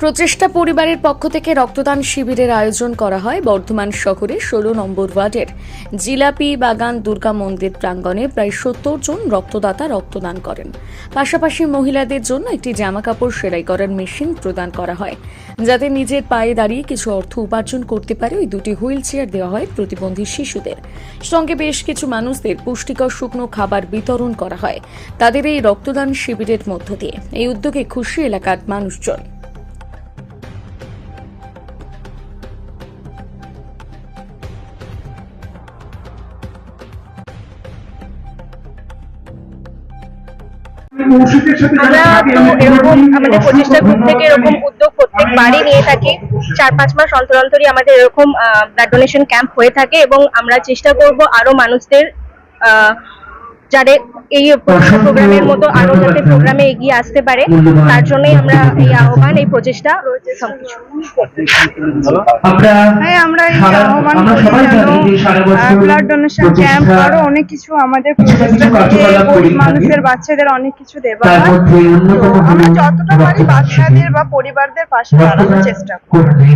প্রচেষ্টা পরিবারের পক্ষ থেকে রক্তদান শিবিরের আয়োজন করা হয় বর্ধমান শহরের 16 নম্বর ওয়ার্ডের জিলাপি বাগান দুর্গা মন্দির প্রাঙ্গণে। প্রায় 70 জন রক্তদাতা রক্তদান করেন। পাশাপাশি মহিলাদের জন্য একটি জামাকাপড় সেলাই করার মেশিন প্রদান করা হয়, যাতে নিজের পায়ে দাঁড়িয়ে কিছু অর্থ উপার্জন করতে পারে। ওই দুটি হুইল চেয়ার দেওয়া হয় প্রতিবন্ধী শিশুদের। সঙ্গে বেশ কিছু মানুষদের পুষ্টিকর শুকনো খাবার বিতরণ করা হয় তাদের এই রক্তদান শিবিরের মধ্য দিয়ে। এই উদ্যোগে খুশি এলাকার মানুষজন। আমরা তো এরকম আমাদের প্রচেষ্টা গ্রুপ থেকে এরকম উদ্যোগ প্রত্যেকবারই নিয়ে থাকি। 4-5 মাস অন্তর অন্তরই আমাদের এরকম ব্লাড ডোনেশন ক্যাম্প হয়ে থাকে এবং আমরা চেষ্টা করব আরো মানুষদের যারা এই প্রোগ্রামের মতো আরো যাতে প্রোগ্রামে এগিয়ে আসতে পারে, তার জন্যই আমরা এই আহ্বান, এই প্রচেষ্টা রয়েছে সবকিছু। আমরা এই আহ্বান ব্লাড ডোনেশন ক্যাম্প আরো অনেক কিছু আমাদের গরিব মানুষের বাচ্চাদের অনেক কিছু দেওয়া হয়। তো আমরা যতটা পারি বাচ্চাদের বা পরিবারদের পাশে দাঁড়ানোর চেষ্টা করি।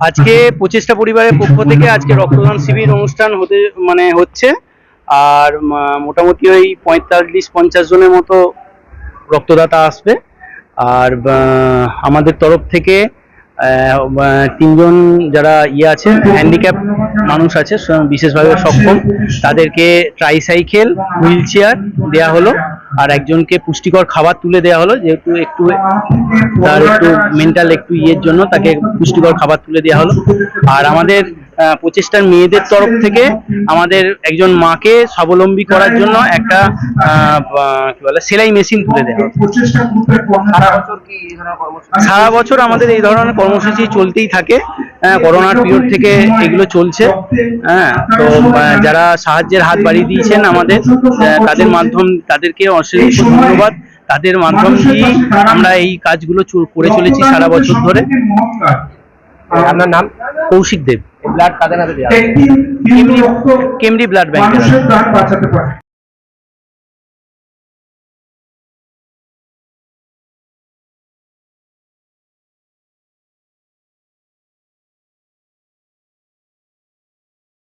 আজকে প্রচেষ্টা পরিবারের পক্ষ থেকে আজকে রক্তদান শিবির অনুষ্ঠান হচ্ছে, আর মোটামুটি ওই 45-50 জনের মতো রক্তদাতা আসবে। আর আমাদের তরফ থেকে 3 জন যারা আছে হ্যান্ডিক্যাপ মানুষ আছে, বিশেষভাবে সক্ষম, তাদেরকে ট্রাইসাইকেল, হুইল চেয়ার দেওয়া হলো। আর একজনকে পুষ্টিকর খাবার তুলে দেওয়া হলো, যেহেতু তার একটু মেন্টাল ইয়ের জন্য তাকে পুষ্টিকর খাবার তুলে দেওয়া হলো। আর আমাদের প্রচেষ্টার মেয়েদের তরফ থেকে আমাদের একজন মাকে স্বাবলম্বী করার জন্য একটা সেলাই মেশিন তুলে দেওয়া হলো। সারা বছর আমাদের এই ধরনের কর্মসূচি চলতেই থাকে। করোনার পিরিয়ড থেকে এগুলো চলছে। তো যারা সাহায্যের হাত বাড়িয়ে দিয়েছেন আমাদের, তাদেরকে অশেষ ধন্যবাদ। তাদের মাধ্যম দিয়ে আমরা এই কাজগুলো করে চলেছি সারা বছর ধরে। আপনার নাম? কৌশিক দেব। ব্লাড কাদের হাতে দেওয়া? Camry blood bank.